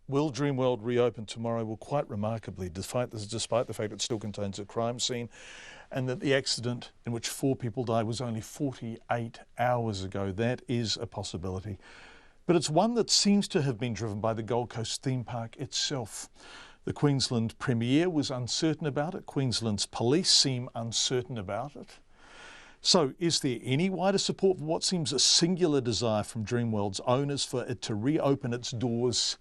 Will Dreamworld reopen tomorrow? Well, quite remarkably, despite the fact it still contains a crime scene, and that the accident in which 4 people died was only 48 hours ago. That is a possibility. But it's one that seems to have been driven by the Gold Coast theme park itself. The Queensland Premier was uncertain about it. Queensland's police seem uncertain about it. So is there any wider support for what seems a singular desire from Dreamworld's owners for it to reopen its doors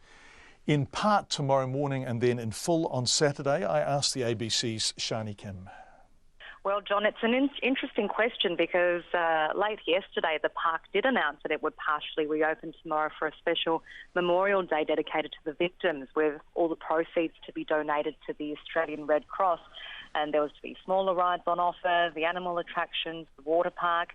in part tomorrow morning and then in full on Saturday? I asked the ABC's Sharnie Kim. Well, John, it's an interesting question because late yesterday the park did announce that it would partially reopen tomorrow for a special Memorial Day dedicated to the victims, with all the proceeds to be donated to the Australian Red Cross. And there was to be smaller rides on offer, the animal attractions, the water park.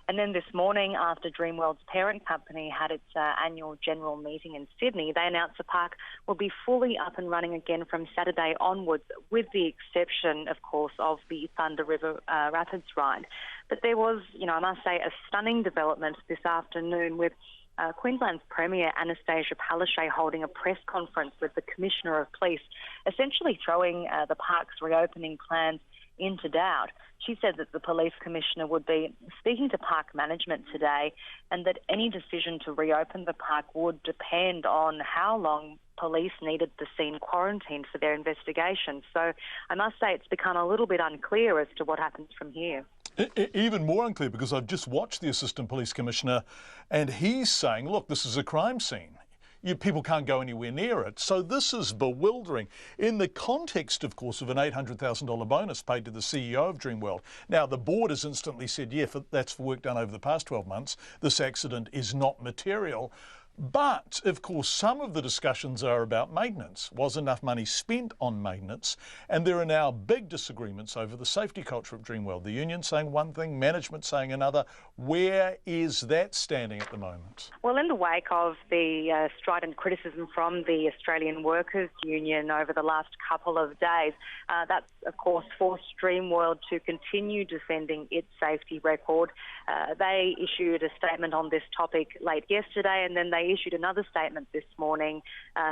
And then this morning, after Dreamworld's parent company had its annual general meeting in Sydney, they announced the park will be fully up and running again from Saturday onwards, with the exception, of course, of the Thunder River Rapids ride. But there was, I must say, a stunning development this afternoon with Queensland's Premier Anastasia Palaszczuk holding a press conference with the Commissioner of Police, essentially throwing the park's reopening plans into doubt. She said that the Police Commissioner would be speaking to park management today, and that any decision to reopen the park would depend on how long police needed the scene quarantined for their investigation. So I must say it's become a little bit unclear as to what happens from here. Even more unclear, because I've just watched the Assistant Police Commissioner and he's saying, look, this is a crime scene. People can't go anywhere near it. So this is bewildering in the context, of course, of an $800,000 bonus paid to the CEO of Dreamworld. Now, the board has instantly said, yeah, that's for work done over the past 12 months. This accident is not material. But, of course, some of the discussions are about maintenance. Was enough money spent on maintenance? And there are now big disagreements over the safety culture at Dreamworld. The union saying one thing, management saying another. Where is that standing at the moment? Well, in the wake of the strident criticism from the Australian Workers Union over the last couple of days, that's, of course, forced Dreamworld to continue defending its safety record. They issued a statement on this topic late yesterday, and then they issued another statement this morning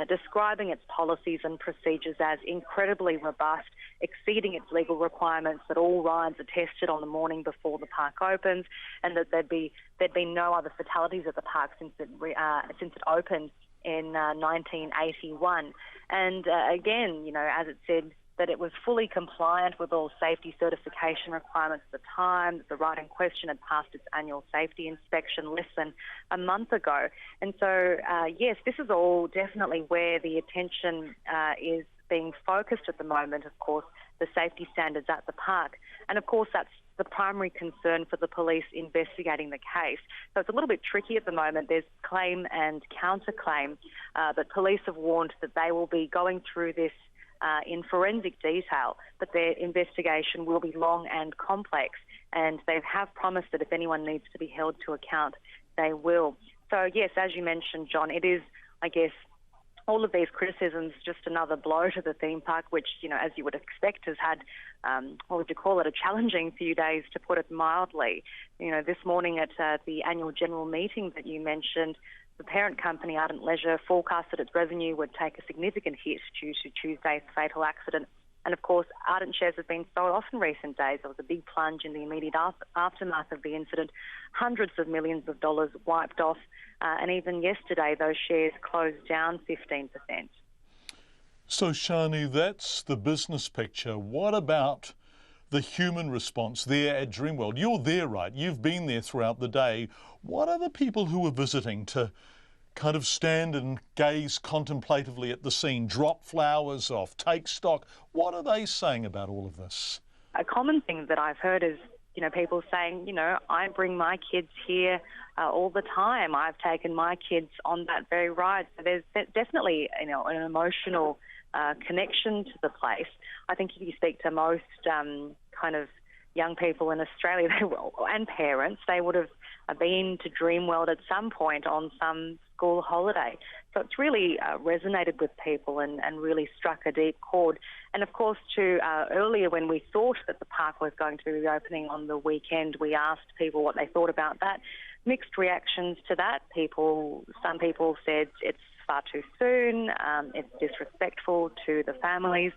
describing its policies and procedures as incredibly robust, exceeding its legal requirements, that all rides are tested on the morning before the park opens, and that there'd been no other fatalities at the park since it opened in 1981. And again, as it said, that it was fully compliant with all safety certification requirements at the time, that the ride in question had passed its annual safety inspection less than a month ago. And so, yes, this is all definitely where the attention is being focused at the moment, of course, the safety standards at the park. And, of course, that's the primary concern for the police investigating the case. So it's a little bit tricky at the moment. There's claim and counterclaim, but police have warned that they will be going through this in forensic detail, but their investigation will be long and complex, and they have promised that if anyone needs to be held to account, they will. So, yes, as you mentioned, John, it is, I guess, all of these criticisms just another blow to the theme park, which, as you would expect, has had, what would you call it, a challenging few days, to put it mildly. This morning at the annual general meeting that you mentioned, the parent company, Ardent Leisure, forecast that its revenue would take a significant hit due to Tuesday's fatal accident. And, of course, Ardent shares have been sold off in recent days. There was a big plunge in the immediate aftermath of the incident. Hundreds of millions of dollars wiped off. And even yesterday, those shares closed down 15%. So, Sharnie, that's the business picture. What about the human response there at Dreamworld? You're there, right? You've been there throughout the day. What are the people who are visiting to kind of stand and gaze contemplatively at the scene, drop flowers off, take stock? What are they saying about all of this? A common thing that I've heard is, people saying, I bring my kids here all the time. I've taken my kids on that very ride. So there's definitely, an emotional connection to the place. I think if you speak to most kind of young people in Australia and parents, they would have been to Dreamworld at some point on some school holiday. So it's really resonated with people and really struck a deep chord. And of course, earlier when we thought that the park was going to be reopening on the weekend, we asked people what they thought about that. Mixed reactions to that. Some people said it's far too soon, it's disrespectful to the families.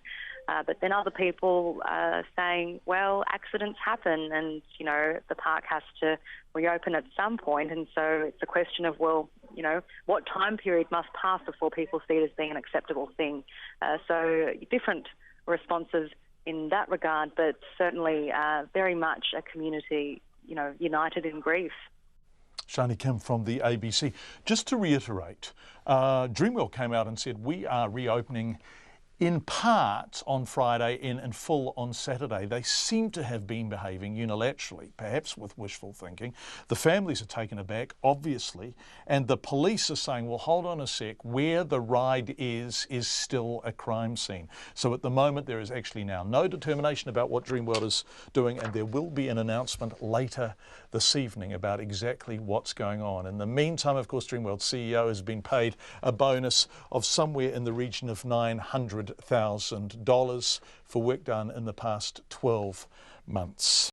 But then other people are saying, well, accidents happen and, you know, the park has to reopen at some point. And so it's a question of, well, you know, what time period must pass before people see it as being an acceptable thing? So different responses in that regard, but certainly very much a community, you know, united in grief. Sharnie Kim from the ABC. Just to reiterate, Dreamworld came out and said we are reopening in part on Friday, in full on Saturday. They seem to have been behaving unilaterally, perhaps with wishful thinking. The families are taken aback, obviously, and the police are saying, well, hold on a sec, where the ride is still a crime scene. So at the moment, there is actually now no determination about what Dreamworld is doing, and there will be an announcement later this evening about exactly what's going on. In the meantime, of course, Dreamworld CEO has been paid a bonus of somewhere in the region of $900,000 for work done in the past 12 months.